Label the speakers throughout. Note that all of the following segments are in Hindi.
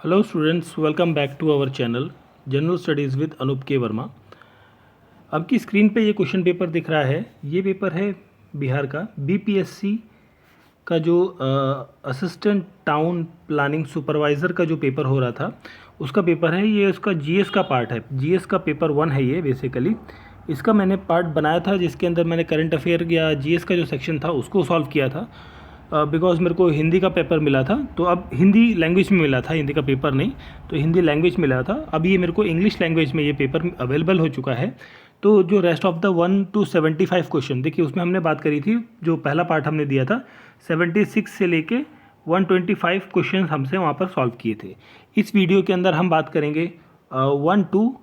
Speaker 1: Hello students, welcome back to our channel general studies with Anoop K Verma. आपकी स्क्रीन पे ये क्वेश्चन पेपर दिख रहा है। ये पेपर है बिहार का बीपीएससी का जो असिस्टेंट टाउन प्लानिंग सुपरवाइज़र का जो पेपर हो रहा था उसका पेपर है। ये उसका जीएस का पार्ट है, जीएस का पेपर 1 है ये बेसिकली। इसका मैंने पार्ट बनाया था जिसके अंदर मैंने करंट अफेयर या जीएस का जो सेक्शन था उसको सॉल्व किया था। बिकॉज मेरे को हिंदी का पेपर मिला था, तो अब हिंदी लैंग्वेज में मिला था, हिंदी का पेपर नहीं, तो हिंदी लैंग्वेज मिला था। अब ये मेरे को इंग्लिश लैंग्वेज में ये पेपर अवेलेबल हो चुका है। तो जो rest of the 1 to 75 question, देखिए उसमें हमने बात करी थी, जो पहला पार्ट हमने दिया था 76 से लेके 125 क्वेश्चन हमसे वहाँ पर सॉल्व किए थे। इस वीडियो के अंदर हम बात करेंगे 1 to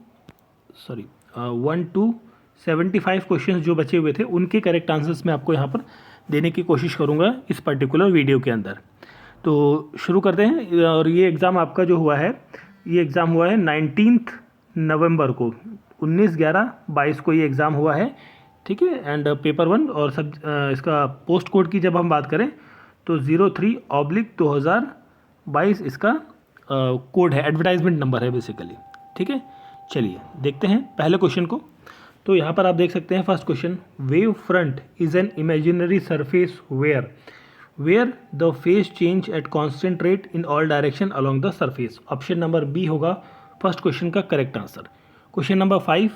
Speaker 1: 75 क्वेश्चन जो बचे हुए थे उनके करेक्ट आंसर्स मैं आपको यहाँ पर देने की कोशिश करूँगा इस पर्टिकुलर वीडियो के अंदर। तो शुरू करते हैं। और ये एग्ज़ाम आपका जो हुआ है, ये एग्ज़ाम हुआ है 19 नवंबर को, 19/11/22 को ये एग्ज़ाम हुआ है, ठीक है। एंड पेपर 1 और सब इसका पोस्ट कोड की जब हम बात करें तो 03/2022 इसका कोड है, एडवर्टाइजमेंट नंबर है बेसिकली, ठीक है। चलिए देखते हैं पहले क्वेश्चन को। तो यहाँ पर आप देख सकते हैं first question, wave front is an imaginary surface where the phase change at constant rate in all direction along the surface. Option number B होगा फर्स्ट क्वेश्चन का correct answer. Question number 5,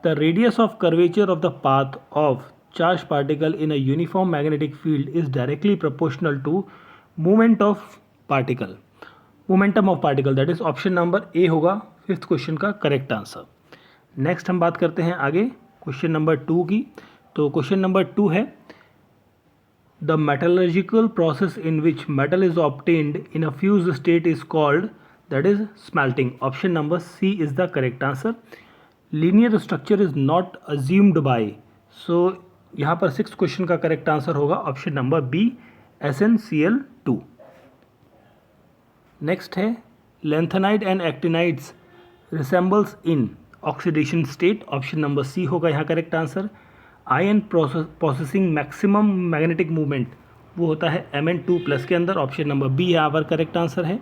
Speaker 1: the radius of curvature of the path of charge particle in a uniform magnetic field is directly proportional to momentum of particle, that is option number A होगा फिफ्थ क्वेश्चन का करेक्ट आंसर। नेक्स्ट हम बात करते हैं आगे क्वेश्चन नंबर 2 की। तो क्वेश्चन नंबर 2 है, the metallurgical process in which metal is obtained in a fuse state is called, that is smelting. Option number C is the correct answer. Linear structure is not assumed by, so यहाँ पर 6th क्वेश्चन का करेक्ट आंसर होगा option number B, SnCl2। Next है, lanthanide and actinides resembles in oxidation state. Option number C होगा यहाँ correct answer. Ion processing maximum magnetic movement वो होता है Mn2+ के अंदर। ऑप्शन नंबर बी यहाँ पर करेक्ट आंसर है।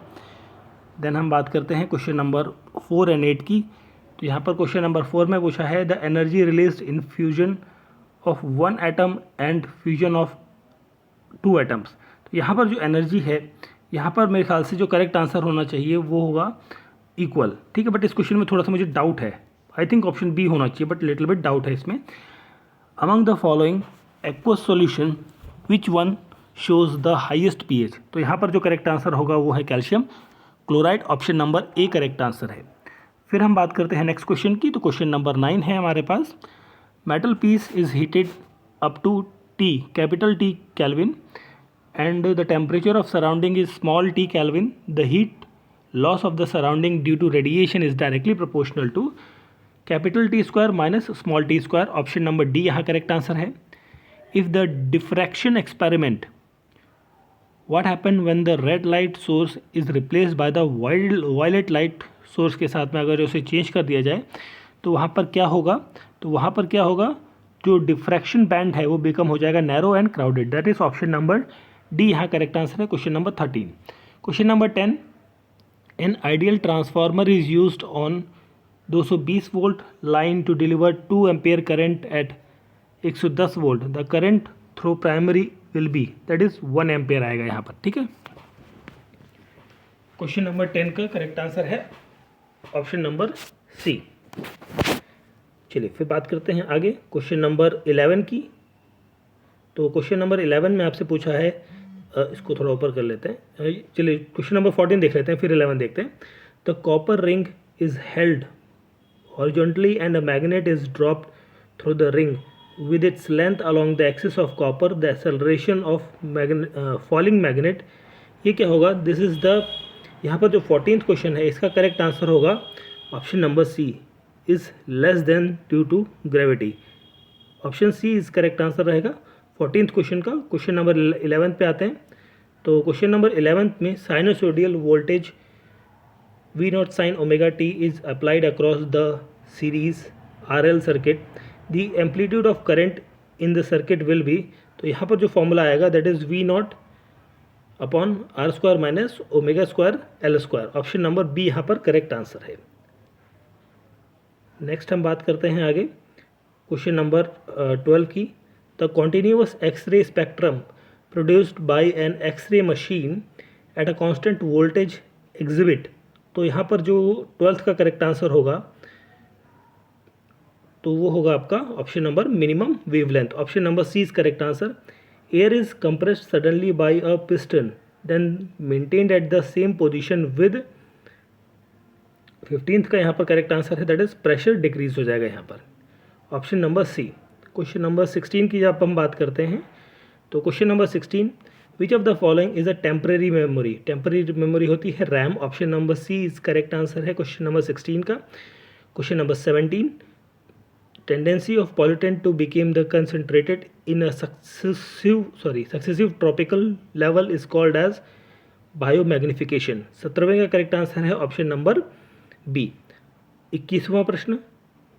Speaker 1: देन हम बात करते हैं क्वेश्चन नंबर 4 और 8 की। तो यहाँ पर क्वेश्चन नंबर 4 में पूछा है, the energy released in fusion of 1 atom and fusion of 2 atoms. तो यहाँ पर जो एनर्जी है, यहाँ पर मेरे ख्याल से जो करेक्ट आंसर होना चाहिए वो होगा इक्वल, ठीक है। बट इस क्वेश्चन में थोड़ा सा मुझे डाउट है, आई थिंक ऑप्शन बी होना चाहिए, बट लिटिल बिट डाउट है इसमें। Among the following aqueous solution which one shows the highest pH. तो यहाँ पर जो करेक्ट आंसर होगा वो है calcium chloride. Option number A correct answer है। फिर हम बात करते हैं नेक्स्ट क्वेश्चन की। तो क्वेश्चन नंबर 9 है हमारे पास, metal piece is heated up to T, capital T kelvin, and the temperature of surrounding is small t Kelvin. The heat loss of the surrounding due to radiation is directly proportional to capital T square minus small t square. Option number D यहाँ correct answer है। If the diffraction experiment, what happened when the red light source is replaced by the violet light source के साथ में अगर उसे चेंज कर दिया जाए तो वहाँ पर क्या होगा, जो डिफ्रैक्शन बैंड है वो बिकम हो जाएगा narrow and crowded. That is option number D यहाँ करेक्ट आंसर है। Question number 13। Question number 10, an ideal transformer is used on 220 volt line to deliver 2 ampere current at 110 volt. The current through primary will be, that is 1 ampere आएगा यहाँ पर, ठीक है। क्वेश्चन नंबर 10 का करेक्ट आंसर है ऑप्शन नंबर सी। चलिए फिर बात करते हैं आगे क्वेश्चन नंबर 11 की। तो क्वेश्चन नंबर 11 में आपसे पूछा है, इसको थोड़ा ऊपर कर लेते हैं। चलिए क्वेश्चन नंबर 14 देख लेते हैं, फिर 11 देखते हैं। The copper ring is held horizontally and a magnet is dropped through the ring with its length along the axis of copper, the acceleration of falling magnet. ये क्या होगा, दिस इज द, यहाँ पर जो 14th क्वेश्चन है इसका करेक्ट आंसर होगा option number C, is less than due to gravity. Option C is correct answer रहेगा 14th क्वेश्चन का। क्वेश्चन नंबर 11 पे आते हैं। तो क्वेश्चन नंबर 11 में sinusoidal voltage V0 sin omega t is applied across the series RL circuit, the amplitude of current in the circuit will be. तो यहाँ पर जो फॉर्मूला आएगा that is V0 upon R square minus omega square L square. Option number B यहाँ पर करेक्ट आंसर है। नेक्स्ट हम बात करते हैं आगे क्वेश्चन नंबर 12 की। The continuous X ray spectrum produced by an X ray machine at a constant voltage exhibit. तो यहाँ पर जो 12th का करेक्ट आंसर होगा तो वो होगा आपका option number minimum wavelength. Option number C is correct answer. Air is compressed suddenly by a piston then maintained at the same position with 15th का यहाँ पर करेक्ट आंसर है, दैट इज प्रेशर डिक्रीज हो जाएगा यहाँ पर। Option number C. Question number 16 की जब हम बात करते हैं तो question number 16, which of the following is a temporary memory. Temporary memory होती है RAM. Option number C is correct answer है क्वेश्चन नंबर 16 का। Question number 17, tendency of pollutant to become the concentrated in a successive tropical level is called as biomagnification। 17वें का करेक्ट आंसर है ऑप्शन नंबर बी। 21वां प्रश्न,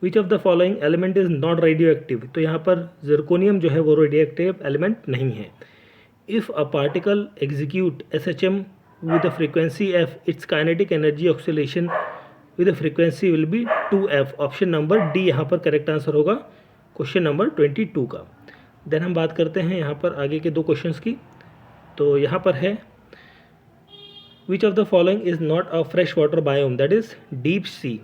Speaker 1: विच of the following element is not radio active. तो यहाँ पर जिरकोनियम जो है वो रेडियो एक्टिव एलिमेंट नहीं है। If a particle execute SHM with a frequency f, its kinetic energy oscillation with a frequency will be 2f। Option number D यहाँ पर करेक्ट आंसर होगा क्वेश्चन नंबर 22 का। देन हम बात करते हैं यहाँ पर आगे के दो क्वेश्चंस की। तो यहाँ पर है which of the following is not a fresh water biome, that is deep sea.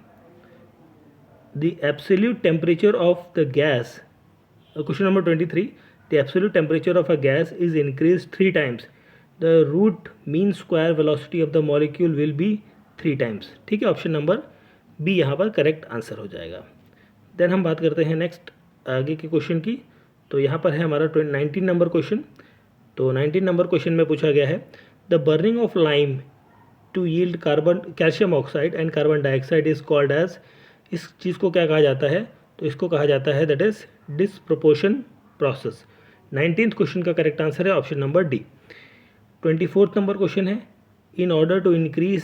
Speaker 1: The absolute temperature of the gas, question number 23, the absolute temperature of a gas is increase 3 times, the root mean square velocity of the molecule will be 3 times। ठीक है, ऑप्शन नंबर बी यहाँ पर करेक्ट आंसर हो जाएगा। देन हम बात करते हैं नेक्स्ट आगे के क्वेश्चन की। तो यहाँ पर है हमारा 19 नंबर क्वेश्चन। तो 19 नंबर क्वेश्चन में पूछा गया है the burning of lime to yield carbon calcium oxide and carbon dioxide is called as. इस चीज़ को क्या कहा जाता है, तो इसको कहा जाता है that is disproportion process. 19th question का करेक्ट आंसर है option number D. 24th number question है, in order to increase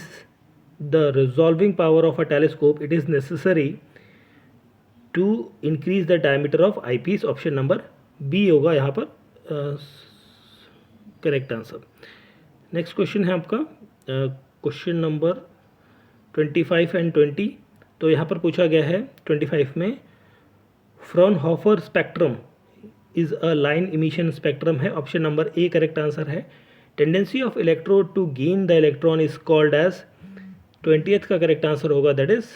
Speaker 1: the resolving power of a telescope it is necessary to increase the diameter of eyepiece। Option number B होगा यहाँ पर करेक्ट आंसर। नेक्स्ट क्वेश्चन है आपका क्वेश्चन नंबर 25 एंड 20। तो यहाँ पर पूछा गया है 25 में, Fraunhofer spectrum is a line emission spectrum है। Option number A correct answer है। Tendency of electrode to gain the electron is called as. 20th का करेक्ट आंसर होगा दैट इज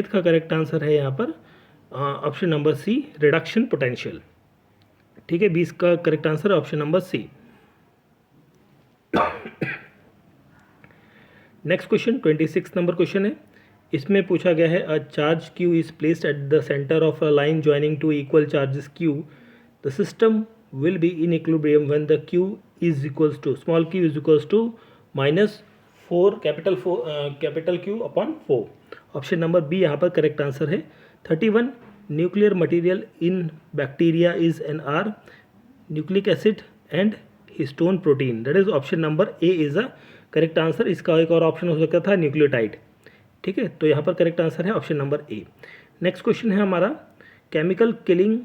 Speaker 1: का करेक्ट आंसर है यहाँ पर option number C, reduction potential. ठीक है, 20 का करेक्ट आंसर है option number C. Next question 26 number question है। इसमें पूछा गया है a charge Q is placed at the centre of a line joining two equal charges Q, the system will be in equilibrium when the Q is equals to small Q is equals to -4 capital Q upon 4। Option number B यहाँ पर करेक्ट आंसर है। 31, nuclear material in bacteria is N R, nucleic acid and histone protein, that is option number A is a correct answer. इसका एक और ऑप्शन हो सकता था न्यूक्लियोटाइड। ठीक है, तो यहाँ पर करेक्ट आंसर है option number A. Next question है हमारा, chemical killing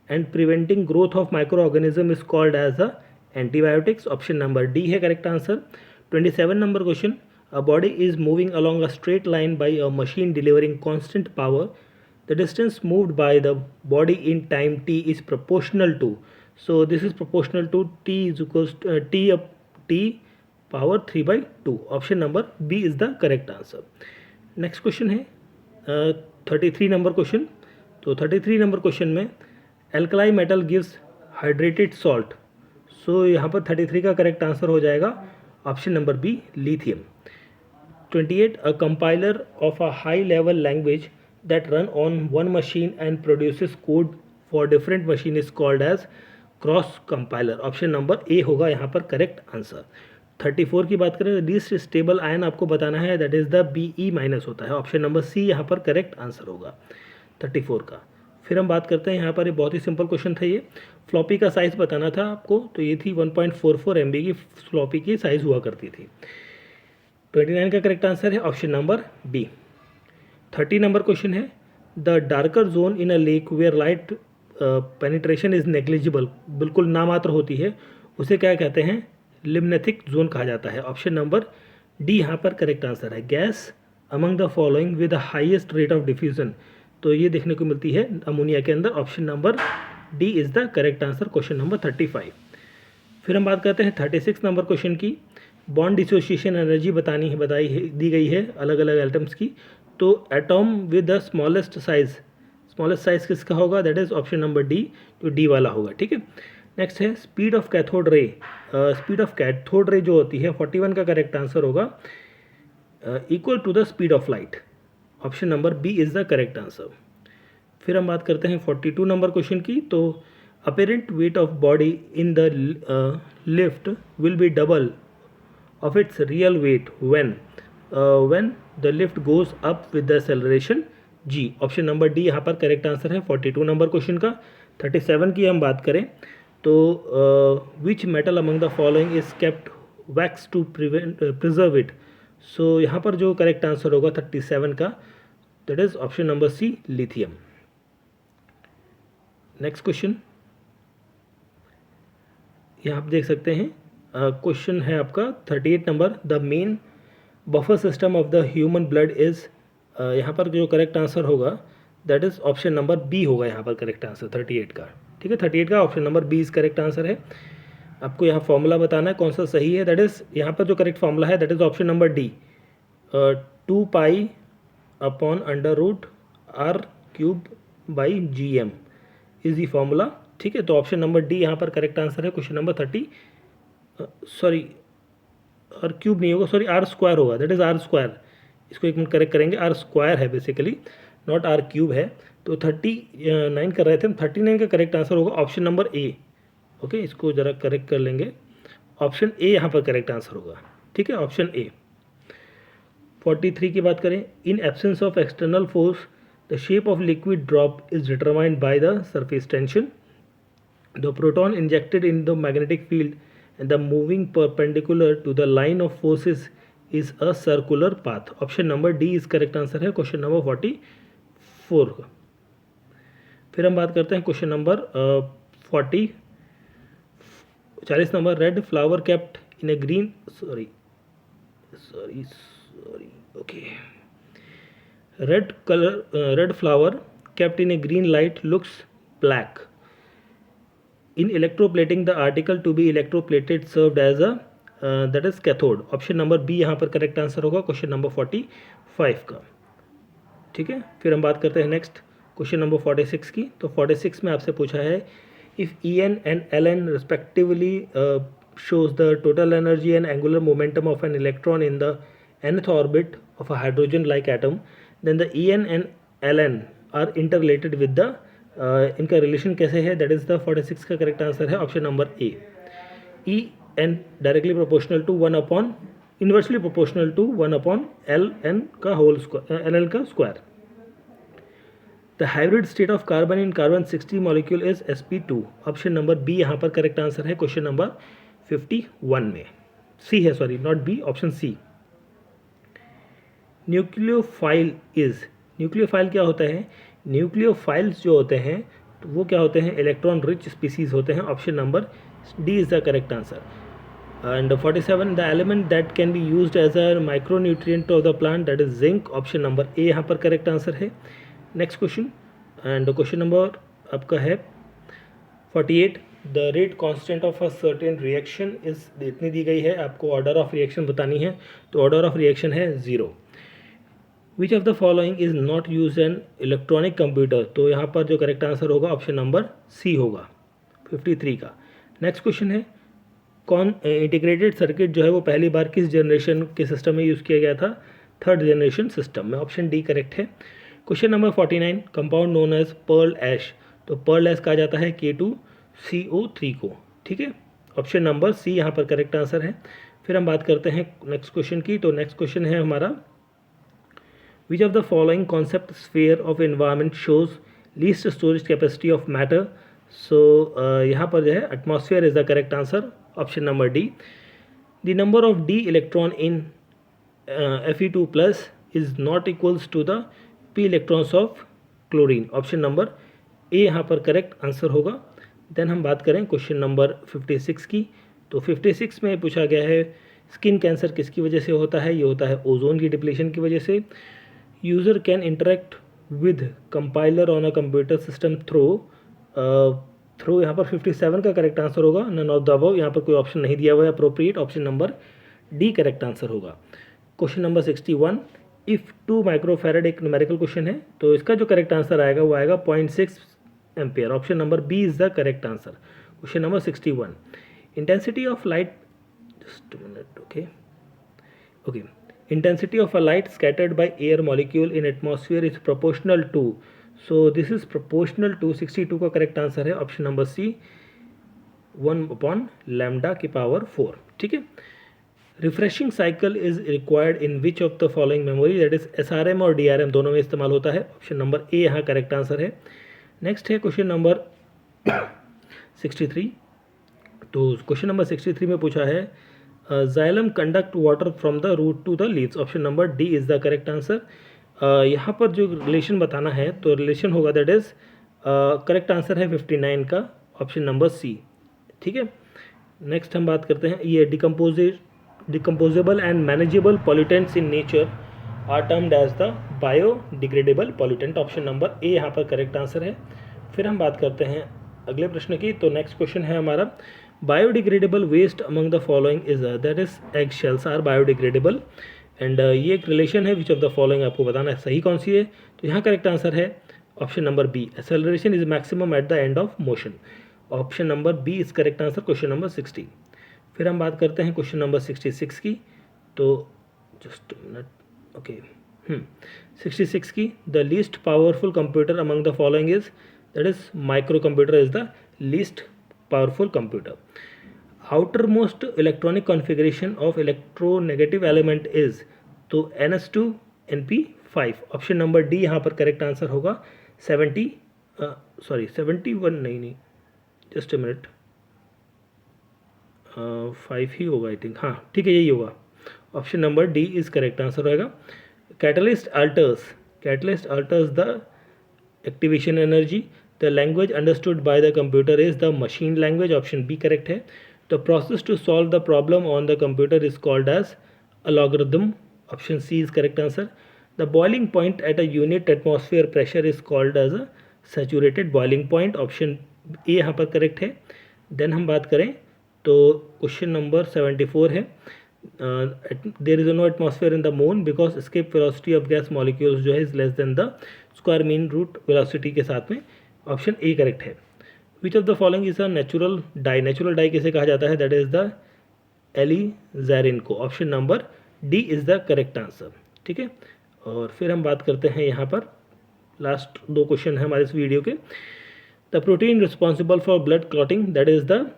Speaker 1: and preventing growth of microorganism is called as a antibiotics. Option number D है correct answer. 27 number question, a body is moving along a straight line by a machine delivering constant power, the distance moved by the body in time T is proportional to, so this is proportional to T is equals T power 3/2। Option number B is the correct answer. Next question है 33 नंबर क्वेश्चन। तो 33 नंबर क्वेश्चन में, alkali metal gives hydrated salt, so यहाँ पर 33 का करेक्ट आंसर हो जाएगा option number B, lithium. 28, a compiler of a high level language that run on one machine and produces code for different machine is called as cross compiler. Option number A होगा यहाँ पर करेक्ट आंसर। 34 की बात करें तो लीस्ट स्टेबल आयन आपको बताना है, दैट इज द Be- होता है। ऑप्शन नंबर सी यहाँ पर करेक्ट आंसर होगा 34 का। फिर हम बात करते हैं यहाँ पर, ये बहुत ही सिंपल क्वेश्चन था। ये फ्लॉपी का साइज़ बताना था आपको, तो ये थी 1.44 MB की फ्लॉपी की साइज़ हुआ करती थी। 29 का करेक्ट आंसर है option number B. 30 number question है, the darker zone in a lake where light penetration is negligible, बिल्कुल नामात्र होती है, उसे क्या कहते हैं? लिम्नेथिक जोन कहा जाता है। ऑप्शन नंबर डी यहाँ पर करेक्ट आंसर है। Gas among the following with the highest rate of diffusion, तो ये देखने को मिलती है अमोनिया के अंदर। Option number D is the correct answer, question number 35। फिर हम बात करते हैं 36 नंबर क्वेश्चन की। बॉन्ड डिसोसिएशन एनर्जी दी गई है अलग अलग एटम्स की। तो atom with the smallest size किसका होगा? That is option number D, जो डी वाला होगा। ठीक है, नेक्स्ट है speed of cathode ray. Speed of cathode ray जो होती है 41 का करेक्ट आंसर होगा equal to the speed of light. Option number B is the correct answer. फिर हम बात करते हैं 42 नंबर क्वेश्चन की। तो apparent weight of body in the lift will be double of its real weight when the lift goes up with the acceleration G. Option number D यहाँ पर करेक्ट आंसर है 42 नंबर क्वेश्चन का। 37 की हम बात करें तो which metal among the following is kept wax to preserve it. So यहाँ पर जो करेक्ट आंसर होगा 37 का, that is option number C, lithium. Next question यहाँ आप देख सकते हैं, क्वेश्चन है आपका 38 number. The main buffer system of the human blood is, यहाँ पर जो करेक्ट आंसर होगा that is option number B होगा यहाँ पर करेक्ट आंसर 38 का। ठीक है, 38 का option number B is correct answer है। आपको यहाँ फॉर्मूला बताना है कौन सा सही है। दैट इज यहाँ पर जो करेक्ट फॉर्मूला है that is option number D, 2 pi upon √r³/gm is the formula. ठीक है, तो ऑप्शन नंबर डी यहाँ पर करेक्ट आंसर है क्वेश्चन नंबर 30। सॉरी, r³ नहीं होगा, सॉरी r² होगा, दैट इज r²। इसको एक मिनट करेक्ट करेंगे, r² है बेसिकली, नॉट r³ है। तो 39 कर रहे थे हम, 39 का करेक्ट आंसर होगा ऑप्शन नंबर ए। ओके, इसको ज़रा करेक्ट कर लेंगे, ऑप्शन ए यहाँ पर करेक्ट आंसर होगा। ठीक है, ऑप्शन ए। 43 की बात करें, in absence of external force the shape of liquid drop is determined by the surface tension. The proton injected in the magnetic field and the moving perpendicular to the line of forces is a circular path. Option number D is correct answer है क्वेश्चन नंबर 44 का। फिर हम बात करते हैं question number 40 number. Red flower kept in a green sorry okay, red flower kept in a green light looks black. In electroplating, the article to be electroplated served as a that is cathode. Option number B यहाँ पर करेक्ट आंसर होगा क्वेश्चन नंबर 45 का। ठीक है, फिर हम बात करते हैं नेक्स्ट क्वेश्चन नंबर 46 की। तो 46 में आपसे पूछा है, if En and Ln respectively shows the total energy and angular momentum of an electron in the nth orbit of a hydrogen-like atom, then the En and Ln are interrelated with the इनका रिलेशन कैसे है? दैट इज द 46 का करेक्ट आंसर है option number A. E N directly proportional to 1 upon inversely proportional to 1 upon L N का होल स्क्वायर, एल एन का square. The hybrid state of carbon in carbon 60 molecule is sp2। Option number B यहाँ पर करेक्ट आंसर है क्वेश्चन नंबर 51 में। सी है, sorry not B, option C. Nucleophile क्या होता है? न्यूक्लियोफाइल्स जो होते हैं तो वो क्या होते हैं? इलेक्ट्रॉन रिच स्पीसीज होते हैं। Option number D is the correct answer. And 47 the element that can be used as a micronutrient of the plant that is zinc. Option number A यहाँ पर करेक्ट आंसर है। Next question, and question number आपका है 48। The rate constant of a certain reaction is, इतनी दी गई है, आपको ऑर्डर ऑफ रिएक्शन बतानी है। तो ऑर्डर ऑफ रिएक्शन है 0। विच of the following is not use an electronic computer. तो यहाँ पर जो करेक्ट आंसर होगा ऑप्शन नंबर सी होगा 53 का। नेक्स्ट क्वेश्चन है, कौन इंटीग्रेटेड सर्किट जो है वो पहली बार किस जनरेशन के सिस्टम में यूज़ किया गया था? 3rd जनरेशन सिस्टम में। ऑप्शन डी करेक्ट है। Question number 49, compound known as pearl ash. तो पर्ल ऐश कहा जाता है K2CO3 को। ठीक है, ऑप्शन नंबर सी यहाँ पर करेक्ट आंसर है। फिर हम बात करते हैं नेक्स्ट क्वेश्चन की। तो नेक्स्ट क्वेश्चन है हमारा, which of the following concept sphere of environment shows least storage capacity of matter. So यहाँ पर जो है atmosphere is the correct answer, option number D. The number of D electron in Fe2+ is not equals to the p electrons of chlorine. Option number A यहाँ पर करेक्ट आंसर होगा। देन हम बात करें क्वेश्चन नंबर 56 की। तो 56 में पूछा गया है स्किन कैंसर किसकी वजह से होता है। ये होता है ओजोन की डिप्लीशन की वजह से। User can interact with compiler on a computer system through यहाँ पर 57 का करेक्ट आंसर होगा। नन ऑफ द अबव, यहाँ पर कोई ऑप्शन नहीं दिया हुआ है appropriate. Option number D correct answer होगा। क्वेश्चन नंबर 61, इफ़ 2 माइक्रोफैरड एक न्यूमेरिकल क्वेश्चन है, तो इसका जो करेक्ट आंसर आएगा वो आएगा 0.6 ampere. Option number B is the correct answer. Question number 61, intensity of light, just minute, okay, intensity of a light scattered by air molecule in atmosphere is proportional to, so this is proportional to 62 का करेक्ट आंसर है। Option number C 1/λ⁴। ठीक है। Refreshing cycle is required in which of the following memory, that is SRM और DRM दोनों में इस्तेमाल होता है। ऑप्शन नंबर ए यहाँ करेक्ट आंसर है। नेक्स्ट है क्वेश्चन नंबर 63। तो क्वेश्चन नंबर 63 में पूछा है xylem conduct water from the root to the leaves. Option number D is the correct answer. यहाँ पर जो रिलेशन बताना है तो रिलेशन होगा दैट इज़ करेक्ट आंसर है 59 का, ऑप्शन नंबर सी। ठीक है। नेक्स्ट हम बात करते हैं, ये decomposable and manageable pollutants in nature are termed as the biodegradable pollutant. Option number A यहाँ पर करेक्ट आंसर है। फिर हम बात करते हैं अगले प्रश्न की। तो नेक्स्ट क्वेश्चन है हमारा, biodegradable waste among the following is that is egg shells are biodegradable. And ये एक रिलेशन है विच ऑफ द फॉलोइंग, आपको बताना है सही कौन सी है। तो यहाँ करेक्ट आंसर है option number B, acceleration is maximum at the end of motion. Option number B is correct answer, question number 60। फिर हम बात करते हैं क्वेश्चन नंबर 66 की। तो जस्ट मिनट, ओके, 66 की, the least powerful computer among the following is, that is micro computer is the least powerful computer. Outermost electronic configuration of electronegative element is, तो NS2 NP5। Option number D यहाँ पर करेक्ट आंसर होगा। 71 नहीं, जस्ट अ मिनट, 5 ही होगा आई थिंक, हाँ ठीक है यही होगा। Option number D is correct answer रहेगा। Catalyst alters the activation energy. The language understood by the computer is the machine language। Option B correct है। The process to solve the problem on the computer is called as a logarithm। Option C is correct answer। The boiling point at a unit atmosphere pressure is called as a saturated boiling point। Option A यहाँ पर करेक्ट है। देन हम बात करें तो क्वेश्चन नंबर 74 है, there is no atmosphere in the moon because escape velocity of gas molecules जो है is less than the square mean root velocity के साथ में। ऑप्शन ए करेक्ट है। Which of the following is a natural dye. Natural dye किसे कहा जाता है, दैट इज द एलिज़ारिन को। Option number D is the correct answer. ठीक है। और फिर हम बात करते हैं यहाँ पर लास्ट 2 क्वेश्चन है हमारे इस वीडियो के। The protein responsible for blood clotting, that is the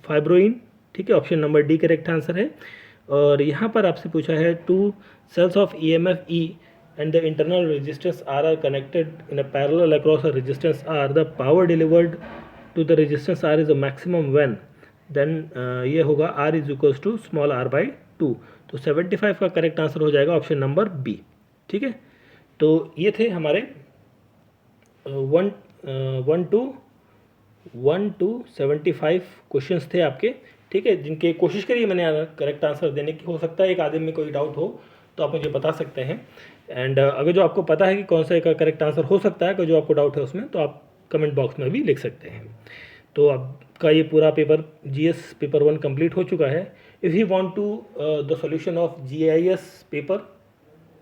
Speaker 1: fibroin. ठीक है। Option number D correct answer है। और यहाँ पर आपसे पूछा है 2 cells of EMF E and the internal resistance R are connected in a parallel across a resistance R, the power delivered to the resistance R is the maximum when, then ये होगा R is equals to small r by 2। तो 75 का करेक्ट आंसर हो जाएगा ऑप्शन नंबर बी। ठीक है। तो ये थे हमारे 1 to 75 क्वेश्चंस थे आपके। ठीक है, जिनके कोशिश करिए मैंने करेक्ट आंसर देने की। हो सकता है एक आदमी में कोई डाउट हो तो आप मुझे बता सकते हैं। एंड अगर जो आपको पता है कि कौन सा का करेक्ट आंसर हो सकता है, अगर जो आपको डाउट है उसमें, तो आप कमेंट बॉक्स में भी लिख सकते हैं। तो आपका ये पूरा पेपर GS पेपर 1 कंप्लीट हो चुका है। If you want to the solution of GIS paper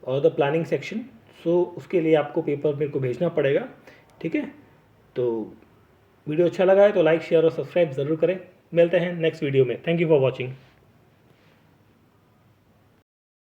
Speaker 1: और द प्लानिंग सेक्शन, सो उसके लिए आपको पेपर मेरे को भेजना पड़ेगा। ठीक है। तो वीडियो अच्छा लगा है तो लाइक शेयर और सब्सक्राइब ज़रूर करें। मिलते हैं नेक्स्ट वीडियो में। Thank you for watching.